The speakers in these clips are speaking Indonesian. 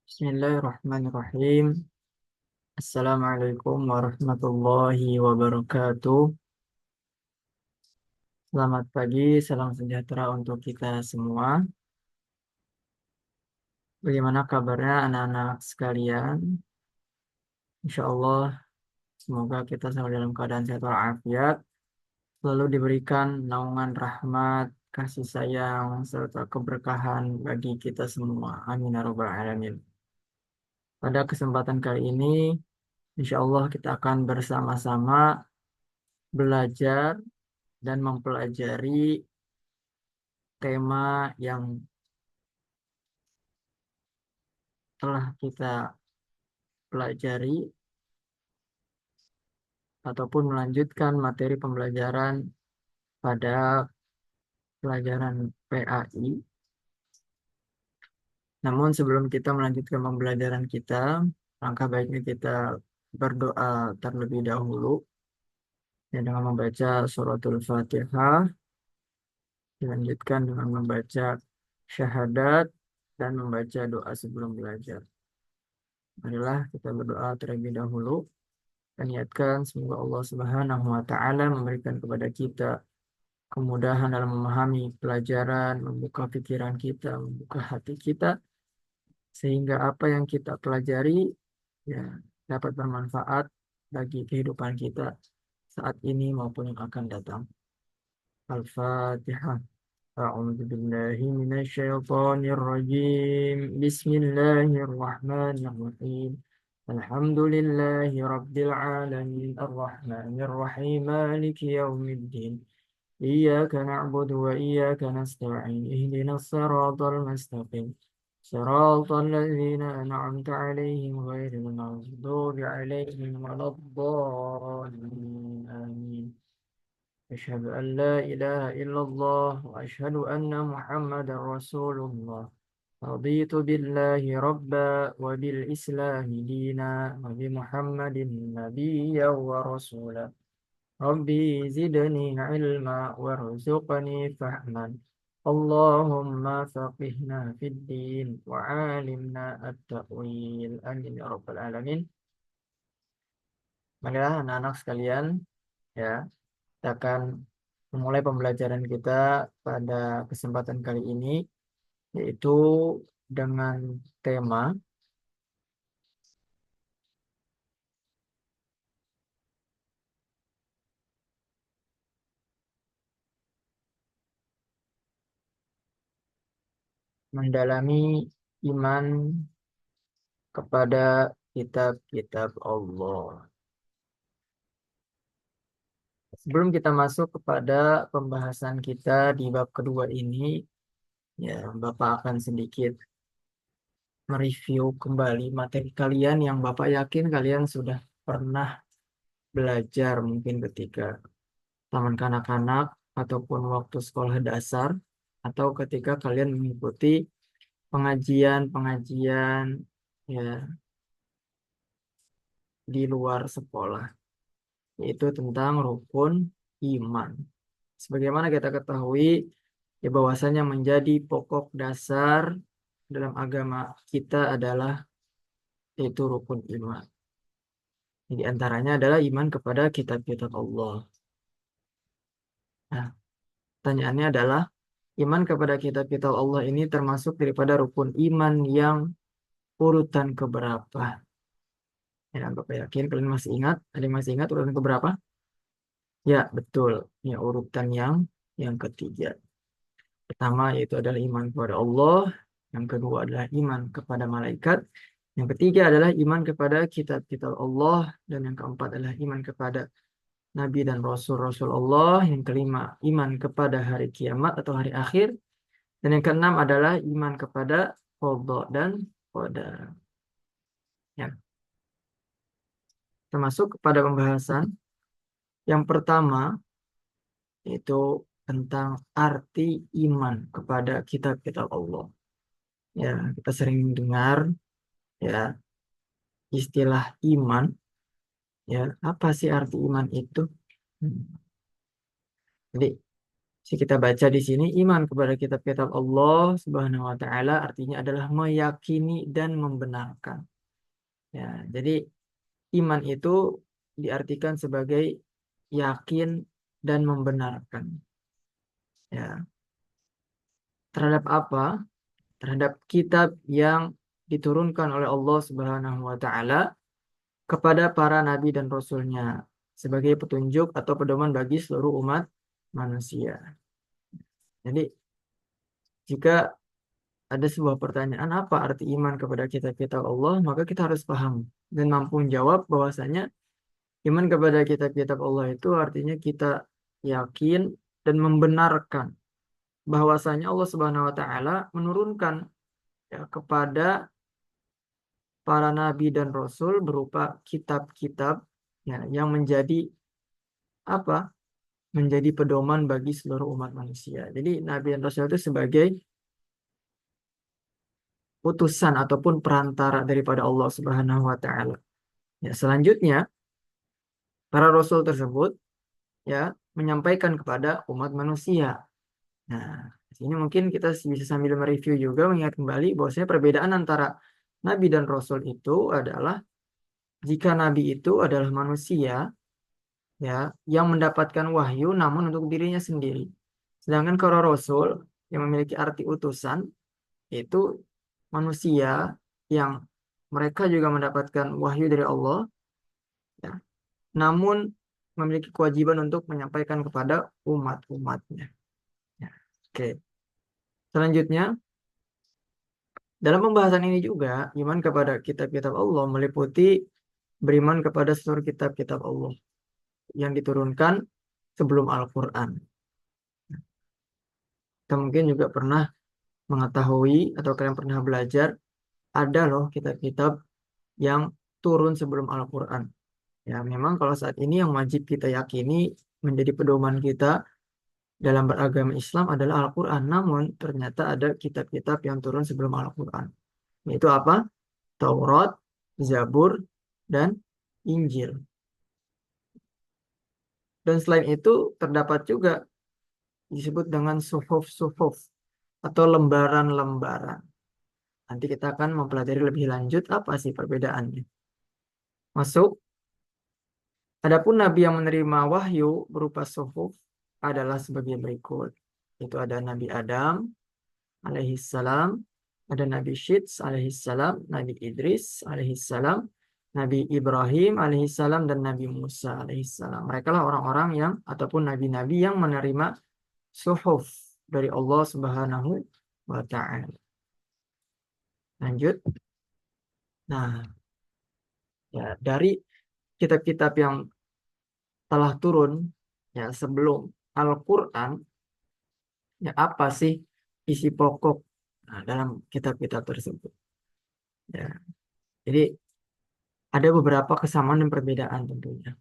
Bismillahirrahmanirrahim. Assalamualaikum warahmatullahi wabarakatuh. Selamat pagi, salam sejahtera untuk kita semua. Bagaimana kabarnya anak-anak sekalian? Insya Allah, semoga kita selalu dalam keadaan sehat walafiat, selalu diberikan naungan rahmat, kasih sayang, serta keberkahan bagi kita semua. Amin ya rabbal alamin. Pada kesempatan kali ini, insya Allah kita akan bersama-sama belajar dan mempelajari tema yang telah kita pelajari ataupun melanjutkan materi pembelajaran pada pelajaran PAI. Namun sebelum kita melanjutkan pembelajaran kita, langkah baiknya kita berdoa terlebih dahulu ya, dengan membaca suratul Fatihah, dilanjutkan dengan membaca syahadat dan membaca doa sebelum belajar. Marilah kita berdoa terlebih dahulu. Dan niatkan semoga Allah Subhanahu wa taala memberikan kepada kita kemudahan dalam memahami pelajaran, membuka pikiran kita, membuka hati kita sehingga apa yang kita pelajari ya dapat bermanfaat bagi kehidupan kita saat ini maupun yang akan datang. Al-Fatihah. أعوذ بالله من الشيطان الرجيم بسم الله الرحمن الرحيم الحمد لله رب العالمين الرحمن الرحيم مالك يوم الدين إياك نعبد وإياك نستعين اهدنا الصراط المستقيم صراط الذين أنعمت عليهم غير المغضوب عليهم ولا الضالين آمين أشهد أن لا إله إلا الله وأشهد أن محمد رسول الله رضيت بالله ربا وبالإسلام دينا وبمحمد نبيا ورسولا ربي زدني علما وارزقني فهما اللهم فقهنا في الدين وعالمنا التأويل آمين يا رب العالمين. Marilah anak-anak sekalian ya, kita akan memulai pembelajaran kita pada kesempatan kali ini, yaitu dengan tema mendalami iman kepada kitab-kitab Allah. Sebelum kita masuk kepada pembahasan kita di bab kedua ini, ya, Bapak akan sedikit mereview kembali materi kalian yang Bapak yakin kalian sudah pernah belajar mungkin ketika taman kanak-kanak ataupun waktu sekolah dasar atau ketika kalian mengikuti pengajian-pengajian ya di luar sekolah, yaitu tentang rukun iman. Sebagaimana kita ketahui ya bahwasanya menjadi pokok dasar dalam agama kita adalah yaitu rukun iman. Di antaranya adalah iman kepada kitab-kitab Allah. Nah, pertanyaannya adalah iman kepada kitab-kitab Allah ini termasuk daripada rukun iman yang urutan keberapa? Ya, Bapak yakin kalian masih ingat? Ada yang masih ingat urutan keberapa? Ya, betul. Ya, urutan yang ketiga. Pertama yaitu adalah iman kepada Allah, yang kedua adalah iman kepada malaikat, yang ketiga adalah iman kepada kitab-kitab Allah, dan yang keempat adalah iman kepada Nabi dan Rasul-Rasul Allah, yang kelima iman kepada hari kiamat atau hari akhir, dan yang keenam adalah iman kepada qada dan qadar. Ya. Termasuk kepada pembahasan yang pertama yaitu tentang arti iman kepada kitab-kitab Allah. Ya, kita sering dengar ya istilah iman. Ya, apa sih arti iman itu? Hmm. Jadi Si kita baca di sini iman kepada kitab-kitab Allah Subhanahu wa taala artinya adalah meyakini dan membenarkan. Ya, jadi iman itu diartikan sebagai yakin dan membenarkan. Ya, terhadap apa? Terhadap kitab yang diturunkan oleh Allah Subhanahu wa taala kepada para nabi dan rasulnya sebagai petunjuk atau pedoman bagi seluruh umat manusia. Jadi, jika ada sebuah pertanyaan apa arti iman kepada kitab-kitab Allah, maka kita harus paham dan mampu menjawab bahwasanya iman kepada kitab-kitab Allah itu artinya kita yakin dan membenarkan bahwasanya Allah Subhanahu wa taala menurunkan ya, kepada para nabi dan rasul berupa kitab-kitab ya, yang menjadi apa? Menjadi pedoman bagi seluruh umat manusia. Jadi nabi dan rasul itu sebagai utusan ataupun perantara daripada Allah Subhanahu wa taala. Ya, selanjutnya para rasul tersebut ya menyampaikan kepada umat manusia. Nah, di sini mungkin kita bisa sambil mereview juga mengingat kembali bahwasanya perbedaan antara nabi dan rasul itu adalah jika nabi itu adalah manusia ya yang mendapatkan wahyu namun untuk dirinya sendiri. Sedangkan kalau rasul yang memiliki arti utusan itu manusia yang mereka juga mendapatkan wahyu dari Allah ya, namun memiliki kewajiban untuk menyampaikan kepada umat-umatnya. Ya, oke. Selanjutnya, dalam pembahasan ini juga, iman kepada kitab-kitab Allah meliputi beriman kepada seluruh kitab-kitab Allah yang diturunkan sebelum Al-Quran. Kita mungkin juga pernah mengetahui atau kalian pernah belajar, ada loh kitab-kitab yang turun sebelum Al-Quran. Ya, memang kalau saat ini yang wajib kita yakini menjadi pedoman kita dalam beragama Islam adalah Al-Quran. Namun ternyata ada kitab-kitab yang turun sebelum Al-Quran. Yaitu apa? Taurat, Zabur, dan Injil. Dan selain itu terdapat juga disebut dengan suhuf-suhuf atau lembaran-lembaran. Nanti kita akan mempelajari lebih lanjut apa sih perbedaannya. Masuk. Adapun Nabi yang menerima wahyu berupa suhuf adalah sebagai berikut. Itu ada Nabi Adam alaihissalam, ada Nabi Syeds alaihissalam, Nabi Idris alaihissalam, Nabi Ibrahim alaihissalam, dan Nabi Musa alaihissalam. Mereka lah orang-orang yang ataupun nabi-nabi yang menerima suhuf dari Allah Subhanahu wa taala. Lanjut. Nah, ya dari kitab-kitab yang telah turun ya sebelum Al-Qur'an, ya apa sih isi pokok dalam kitab-kitab tersebut? Ya, jadi ada beberapa kesamaan dan perbedaan tentunya.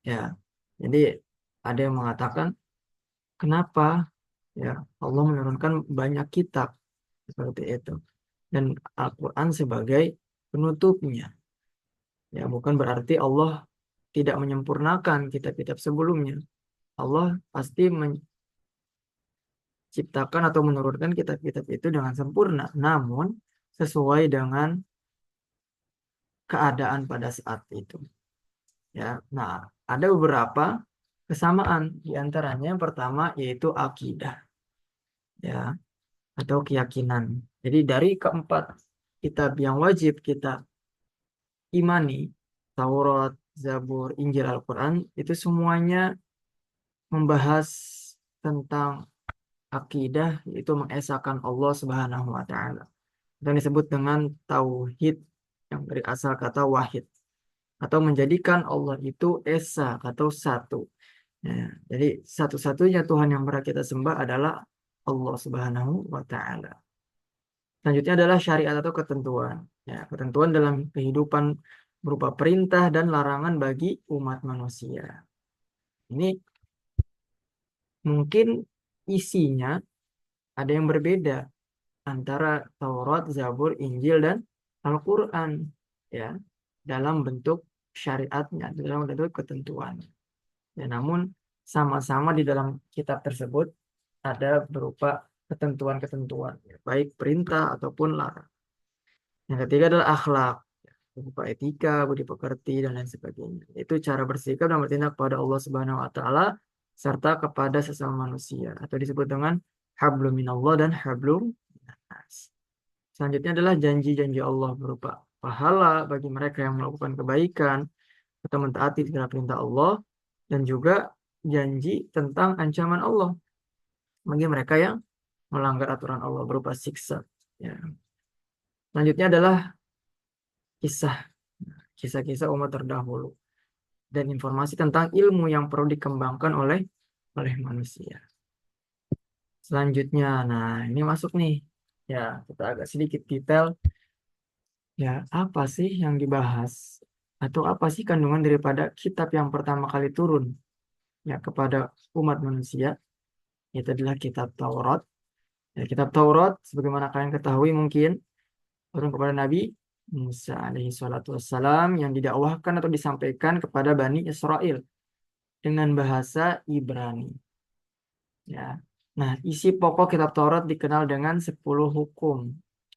Ya, jadi ada yang mengatakan kenapa ya Allah menurunkan banyak kitab seperti itu dan Al-Quran sebagai penutupnya. Ya, bukan berarti Allah tidak menyempurnakan kitab-kitab sebelumnya. Allah pasti menciptakan atau menurunkan kitab-kitab itu dengan sempurna, namun sesuai dengan keadaan pada saat itu. Ya, nah ada beberapa kesamaan di antaranya yang pertama yaitu akidah, ya atau keyakinan. Jadi dari keempat kitab yang wajib kita imani, Taurat, Zabur, Injil, Al-Quran, itu semuanya membahas tentang akidah, yaitu mengesahkan Allah Subhanahu wa taala. Dan disebut dengan tauhid yang dari asal kata wahid atau menjadikan Allah itu esa atau satu. Ya, jadi satu-satunya Tuhan yang berhak kita sembah adalah Allah Subhanahu wa taala. Selanjutnya adalah syariat atau ketentuan. Ya, ketentuan dalam kehidupan berupa perintah dan larangan bagi umat manusia. Ini mungkin isinya ada yang berbeda antara Taurat, Zabur, Injil, dan Al-Quran. Ya, dalam bentuk syariatnya, dalam bentuk ketentuan. Ya, namun sama-sama di dalam kitab tersebut ada berupa ketentuan-ketentuan, baik perintah ataupun larang. Yang ketiga adalah akhlak, berupa etika, budi pekerti, dan lain sebagainya. Itu cara bersikap dan bertindak kepada Allah Subhanahu wa Ta'ala serta kepada sesama manusia, atau disebut dengan hablum minallah dan hablum minannas. Selanjutnya adalah janji-janji Allah berupa pahala bagi mereka yang melakukan kebaikan atau mentaati segala perintah Allah, dan juga janji tentang ancaman Allah bagi mereka yang melanggar aturan Allah berupa siksa. Ya. Selanjutnya adalah kisah kisah-kisah umat terdahulu dan informasi tentang ilmu yang perlu dikembangkan oleh manusia. Selanjutnya, nah ini masuk nih. Ya, kita agak sedikit detail. Ya, apa sih yang dibahas? Atau apa sih kandungan daripada kitab yang pertama kali turun ya kepada umat manusia? Itu adalah kitab Taurat. Ya, kitab Taurat, sebagaimana kalian ketahui mungkin, turun kepada Nabi Musa alaihi salatu wassalam yang didakwahkan atau disampaikan kepada Bani Israel dengan bahasa Ibrani. Ya. Nah, isi pokok kitab Taurat dikenal dengan 10 hukum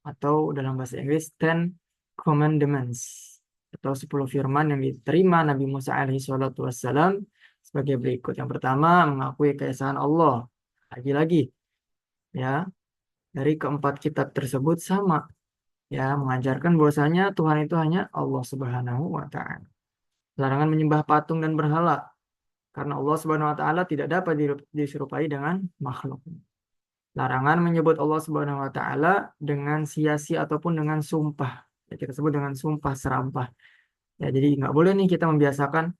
atau dalam bahasa Inggris 10 Commandments atau 10 firman yang diterima Nabi Musa alaihi salatu wassalam sebagai berikut. Yang pertama, mengakui keesaan Allah. Lagi-lagi, ya, dari keempat kitab tersebut sama, ya, mengajarkan bahwasanya Tuhan itu hanya Allah Subhanahu wa Ta'ala. Larangan menyembah patung dan berhala, karena Allah Subhanahu wa Ta'ala tidak dapat diserupai dengan makhluk. Larangan menyebut Allah Subhanahu wa Ta'ala dengan sia-sia ataupun dengan sumpah. Ya, kita sebut dengan sumpah serampah. Ya, jadi nggak boleh nih kita membiasakan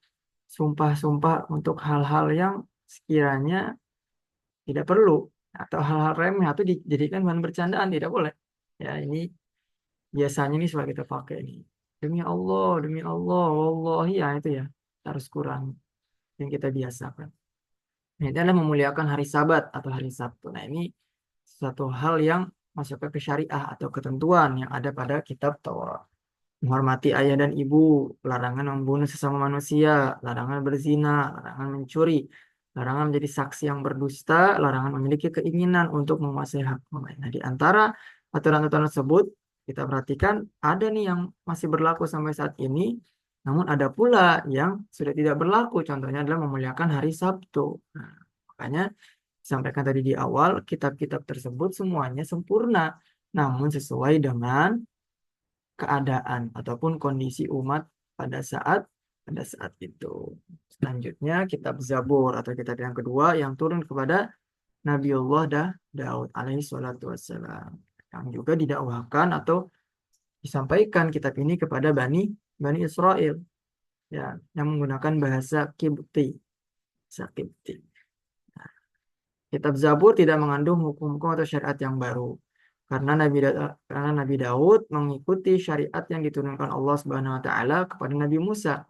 sumpah-sumpah untuk hal-hal yang sekiranya tidak perlu atau hal-hal remeh atau dijadikan bahan bercandaan, tidak boleh. Ya, ini biasanya ini selalu kita pakai ini. Demi Allah, wallahi, ya itu ya harus kurang yang kita biasakan. Nah, ini adalah memuliakan hari Sabat atau hari Sabtu. Nah, ini suatu hal yang masuk ke syariah atau ketentuan yang ada pada kitab Taurat. Menghormati ayah dan ibu, larangan membunuh sesama manusia, larangan berzina, larangan mencuri, larangan menjadi saksi yang berdusta, larangan memiliki keinginan untuk menguasai hak orang lain. Nah, di antara aturan-aturan tersebut, kita perhatikan ada nih yang masih berlaku sampai saat ini, namun ada pula yang sudah tidak berlaku. Contohnya adalah memuliakan hari Sabtu. Nah, makanya disampaikan tadi di awal, kitab-kitab tersebut semuanya sempurna, namun sesuai dengan keadaan ataupun kondisi umat pada saat itu. Selanjutnya kitab Zabur atau kitab yang kedua yang turun kepada Nabiullah Daud alaihi salatu wassalam, yang juga didakwahkan atau disampaikan kitab ini kepada Bani Israel, ya, yang menggunakan bahasa Kibti. Bahasa Kibti. Nah, kitab Zabur tidak mengandung hukum-hukum atau syariat yang baru. Karena Nabi Daud mengikuti syariat yang diturunkan Allah Subhanahu wa Ta'ala kepada Nabi Musa.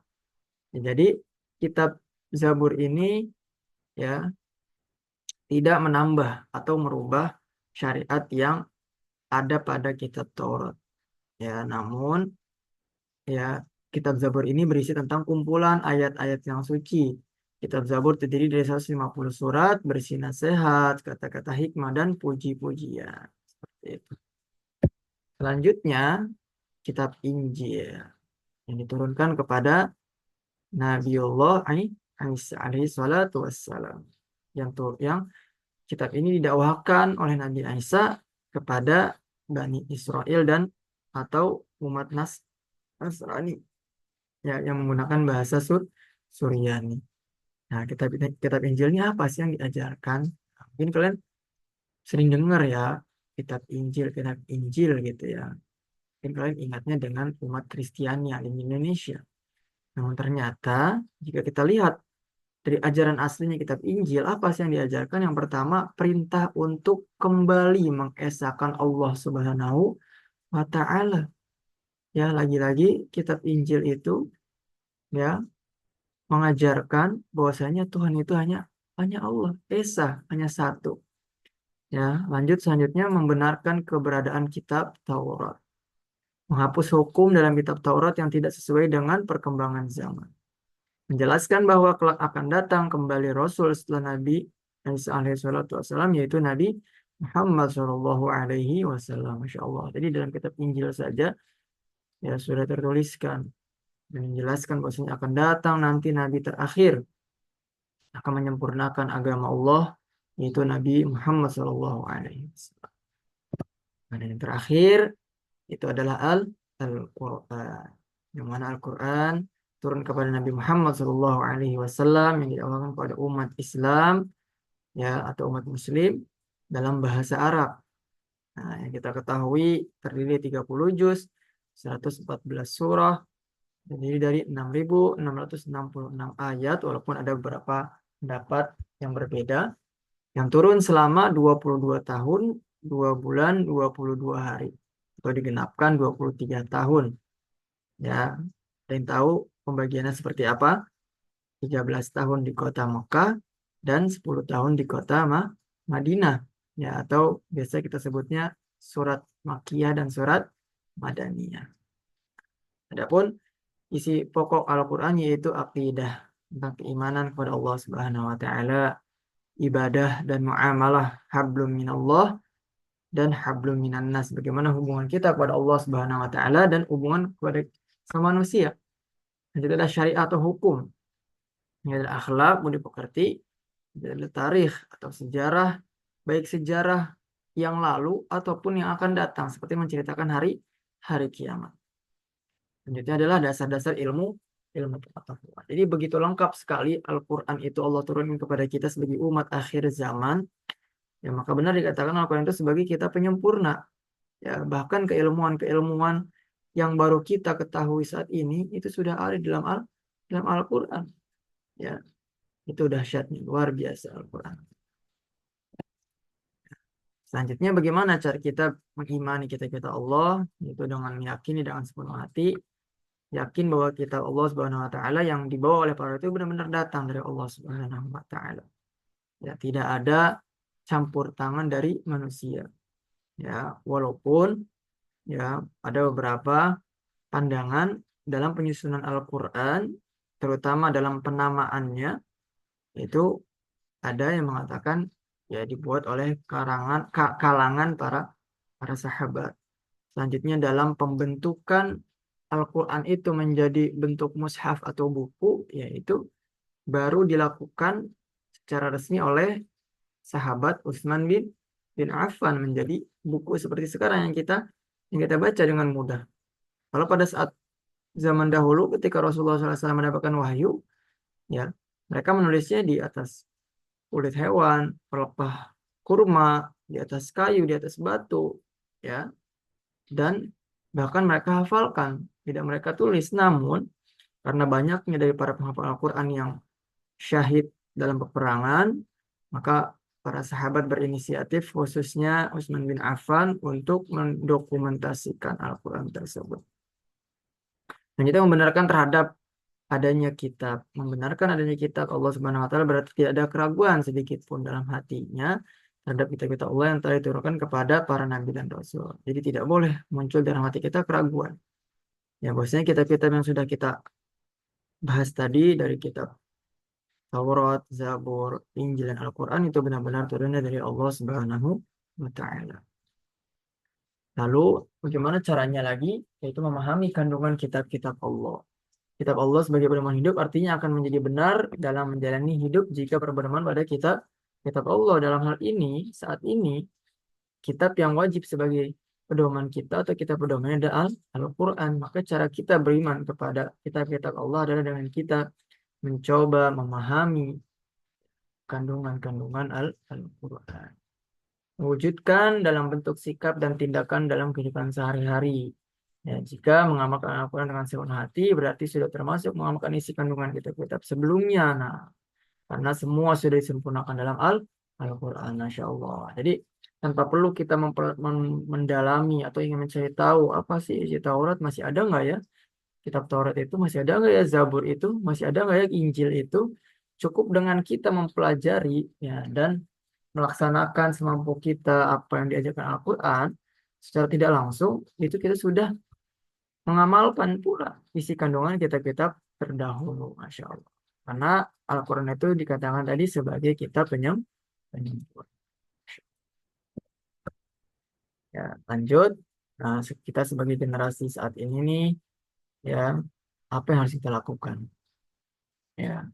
Ya, jadi kitab Zabur ini, ya, tidak menambah atau merubah syariat yang ada pada kitab Taurat. Ya, namun, ya, kitab Zabur ini berisi tentang kumpulan ayat-ayat yang suci. Kitab Zabur terdiri dari 150 surat, berisi nasihat, kata-kata hikmah, dan puji-pujian. Seperti itu. Selanjutnya, kitab Injil yang diturunkan kepada Nabiullah Isa alaihi salatu wassalam. Yang kitab ini didakwahkan oleh Nabi Isa kepada Bani Israel dan atau umat Nasrani, ya, yang menggunakan bahasa Suryani. Nah, kitab Injil ini apa sih yang diajarkan? Nah, mungkin kalian sering dengar ya kitab Injil gitu ya. Mungkin kalian ingatnya dengan umat Kristiani yang di Indonesia. Namun ternyata jika kita lihat dari ajaran aslinya kitab Injil, apa sih yang diajarkan? Yang pertama, perintah untuk kembali mengesahkan Allah Subhanahu wa Ta'ala. Ya, lagi-lagi kitab Injil itu, ya, mengajarkan bahwasanya Tuhan itu hanya Allah, Esa, hanya satu. Ya, lanjut selanjutnya membenarkan keberadaan kitab Taurat. Menghapus hukum dalam kitab Taurat yang tidak sesuai dengan perkembangan zaman. menjelaskan bahwa kelak akan datang kembali Rasul setelah Nabi Isa alaihi salatu wassalam, yaitu Nabi Muhammad Shallallahu alaihi wasallam. Masya Allah. Jadi dalam kitab Injil saja ya sudah tertuliskan dan menjelaskan bahwasanya akan datang nanti Nabi terakhir akan menyempurnakan agama Allah, yaitu Nabi Muhammad Shallallahu alaihi wasallam. Dan yang terakhir itu adalah Al-Quran. Yang mana Al-Quran turun kepada Nabi Muhammad Shallallahu alaihi wasallam yang diawalkan kepada umat Islam ya atau umat Muslim dalam bahasa Arab. Nah, yang kita ketahui terdiri 30 juz, 114 surah, terdiri dari 6.666 ayat, walaupun ada beberapa pendapat yang berbeda, yang turun selama 22 tahun, 2 bulan, 22 hari, atau digenapkan 23 tahun. Ya, ada yang tahu pembagiannya seperti apa? 13 tahun di kota Mekah dan 10 tahun di kota Madinah. Ya, atau biasa kita sebutnya surat Makkiyah dan surat Madaniyah. Adapun isi pokok Al-Quran yaitu akidah tentang keimanan kepada Allah Subhanahu wa Ta'ala, ibadah dan muamalah, hablum minallah dan hablum minannas. Bagaimana hubungan kita kepada Allah Subhanahu wa Ta'ala dan hubungan kepada sama manusia. Dan itu adalah syariat atau hukum. Ini adalah akhlak, budi pekerti, ini adalah tarikh atau sejarah, baik sejarah yang lalu ataupun yang akan datang, seperti menceritakan hari kiamat. Selanjutnya adalah dasar-dasar ilmu pengetahuan. Jadi begitu lengkap sekali Al-Quran itu Allah turunkan kepada kita sebagai umat akhir zaman. Ya maka benar dikatakan Al-Quran itu sebagai kita penyempurna. Ya bahkan keilmuan-keilmuan yang baru kita ketahui saat ini itu sudah ada dalam Al-Quran. Ya itu dahsyatnya luar biasa Al-Quran. Selanjutnya bagaimana cara kita mengimani kita Allah, yaitu dengan meyakini dengan sepenuh hati, yakin bahwa kitab Allah Subhanahu wa taala yang dibawa oleh para itu benar-benar datang dari Allah Subhanahu wa taala. Ya, tidak ada campur tangan dari manusia. Ya, walaupun ya ada beberapa pandangan dalam penyusunan Al-Qur'an, terutama dalam penamaannya, itu ada yang mengatakan ya dibuat oleh kalangan para sahabat. Selanjutnya dalam pembentukan Al-Quran itu menjadi bentuk mushaf atau buku, yaitu baru dilakukan secara resmi oleh sahabat Utsman bin Affan menjadi buku seperti sekarang yang kita baca dengan mudah. Kalau pada saat zaman dahulu ketika Rasulullah SAW mendapatkan wahyu, ya mereka menulisnya di atas kulit hewan, pelepah kurma, di atas kayu, di atas batu, ya, dan bahkan mereka hafalkan, tidak mereka tulis. Namun karena banyaknya dari para penghafal Al-Quran yang syahid dalam peperangan, maka para sahabat berinisiatif, khususnya Utsman bin Affan, untuk mendokumentasikan Al-Quran tersebut. Dan kita membenarkan terhadap membenarkan adanya kitab Allah Subhanahu wa taala berarti tidak ada keraguan sedikit pun dalam hatinya terhadap kitab-kitab Allah yang telah diturunkan kepada para nabi dan rasul. Jadi tidak boleh muncul dalam hati kita keraguan. Ya, bahwasanya kitab-kitab yang sudah kita bahas tadi dari kitab Taurat, Zabur, Injil, dan Al-Quran itu benar-benar turunnya dari Allah Subhanahu wa taala. Lalu bagaimana caranya lagi? Yaitu memahami kandungan kitab-kitab Allah. Kitab Allah sebagai pedoman hidup artinya akan menjadi benar dalam menjalani hidup jika berpedoman pada kitab Allah. Dalam hal ini, saat ini, kitab yang wajib sebagai pedoman kita atau kitab pedomannya adalah Al-Quran. Maka cara kita beriman kepada kitab-kitab Allah adalah dengan kita mencoba memahami kandungan-kandungan Al-Quran. Mewujudkan dalam bentuk sikap dan tindakan dalam kehidupan sehari-hari. Ya, jika mengamalkan Al-Quran dengan sepenuh hati, berarti sudah termasuk mengamalkan isi kandungan kitab-kitab sebelumnya. Nah, karena semua sudah disempurnakan dalam Al-Quran, Masya Allah. Jadi, tanpa perlu kita mendalami atau ingin mencari tahu apa sih isi Taurat, masih ada nggak ya? Kitab Taurat itu masih ada nggak ya? Zabur itu masih ada nggak ya? Injil itu cukup dengan kita mempelajari ya dan melaksanakan semampu kita apa yang diajarkan Al-Quran secara tidak langsung, itu kita sudah mengamalkan pula isi kandungan kitab-kitab terdahulu, Masya Allah. Karena Al-Quran itu dikatakan tadi sebagai kitab penyempurna. Ya, lanjut. Nah, kita sebagai generasi saat ini nih, ya, apa yang harus kita lakukan? Ya,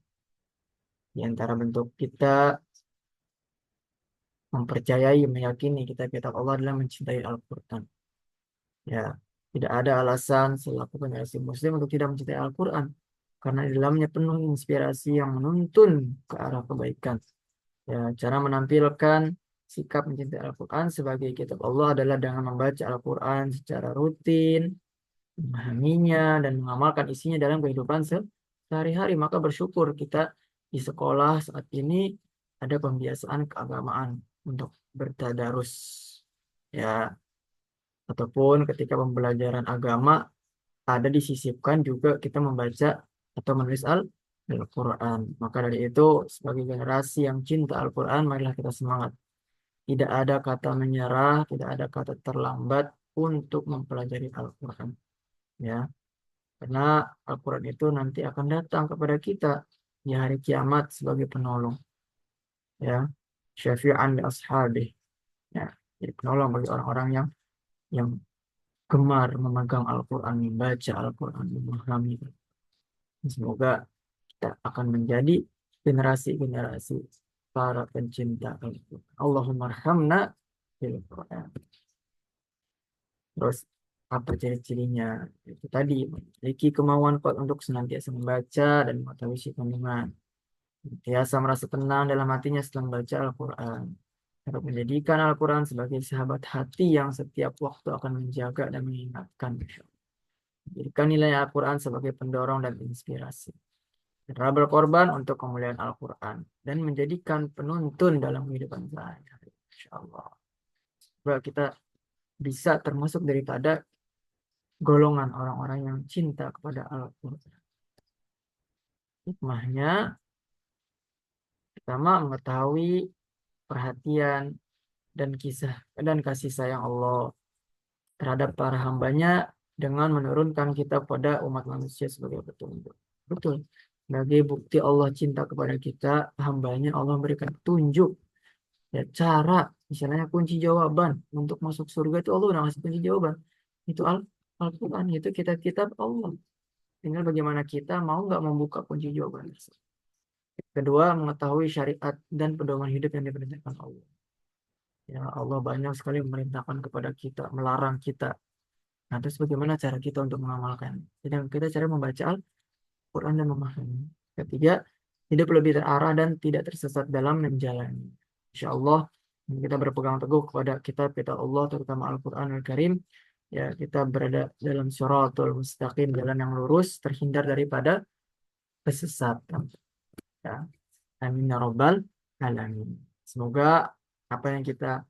di antara bentuk kita mempercayai, meyakini kitab-kitab Allah adalah mencintai Al-Quran. Ya, tidak ada alasan selaku generasi Muslim untuk tidak mencintai Al-Quran, karena di dalamnya penuh inspirasi yang menuntun ke arah kebaikan. Ya, cara menampilkan sikap mencintai Al-Quran sebagai kitab Allah adalah dengan membaca Al-Quran secara rutin, memahaminya, dan mengamalkan isinya dalam kehidupan sehari-hari. Maka bersyukur kita di sekolah saat ini ada pembiasaan keagamaan untuk bertadarus. Ya, ataupun ketika pembelajaran agama ada disisipkan juga kita membaca atau menulis Al-Quran. Maka dari itu, sebagai generasi yang cinta Al-Quran, marilah kita semangat. Tidak ada kata menyerah, tidak ada kata terlambat untuk mempelajari Al-Quran. Ya, karena Al-Quran itu nanti akan datang kepada kita di hari kiamat sebagai penolong. Ya, syafi'an li ashabih. Ya, jadi penolong bagi orang-orang yang gemar memegang Al-Quran, membaca Al-Quran, memahami. Semoga kita akan menjadi generasi-generasi para pencinta Al-Quran. Allahumma arhamna bil Quran. Terus apa ciri-cirinya? Itu tadi memiliki kemauan kuat untuk senantiasa membaca dan mengetahui isi kandungan. Senantiasa merasa tenang dalam hatinya setelah membaca Al-Quran. Dapat menjadikan Al-Quran sebagai sahabat hati yang setiap waktu akan menjaga dan mengingatkan. Jadikan nilai Al-Quran sebagai pendorong dan inspirasi. Rela berkorban untuk kemuliaan Al-Quran dan menjadikan penuntun dalam kehidupan sehari-hari. Insya Allah. Semoga kita bisa termasuk daripada golongan orang-orang yang cinta kepada Al-Quran. Hikmahnya, pertama mengetahui perhatian dan kasih sayang Allah terhadap para hambanya dengan menurunkan kita pada umat manusia sebagai petunjuk. Betul. Sebagai bukti Allah cinta kepada kita, hambanya Allah berikan petunjuk. Ya, cara, misalnya kunci jawaban untuk masuk surga itu Allah udah ngasih kunci jawaban. Itu Al-Quran, itu kitab-kitab Allah. Tinggal bagaimana kita mau nggak membuka kunci jawaban tersebut. Kedua, mengetahui syariat dan pedoman hidup yang diperintahkan Allah. Ya, Allah banyak sekali memerintahkan kepada kita, melarang kita. Nah, terus bagaimana cara kita untuk mengamalkan? Jadi kita cara membaca Al-Quran dan memahami. Ketiga, hidup lebih terarah dan tidak tersesat dalam menjalani. Insya Allah, kita berpegang teguh kepada kitab-kitab Allah, terutama Al-Quran Al-Karim. Ya, kita berada dalam syaratul mustaqim, jalan yang lurus, terhindar daripada kesesatan. Ya. Amin ya rabbal alamin. Semoga apa yang kita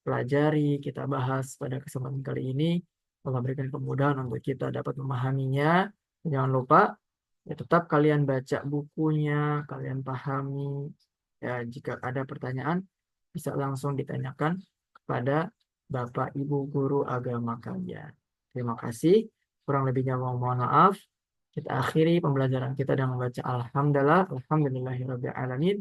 pelajari, kita bahas pada kesempatan kali ini, Allah berikan kemudahan untuk kita dapat memahaminya. Jangan lupa, ya tetap kalian baca bukunya, kalian pahami. Ya, jika ada pertanyaan, bisa langsung ditanyakan kepada Bapak Ibu Guru Agama kalian. Terima kasih. Kurang lebihnya mohon maaf. Kita akhiri pembelajaran kita dengan membaca Alhamdulillahirrabbilalamin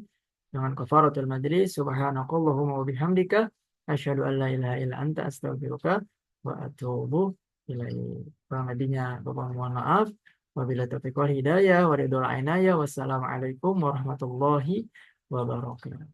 dengan kafaratul majlis. Subhanakallahumma wa bihamdika asyhadu an la ilaha illa anta astaghfiruka wa atubu ilaik. Kurang lebihnya Bapak mohon maaf. Wabillahi taufiq wal hidayah wa ridwal inayah. Wassalamualaikum warahmatullahi wabarakatuh.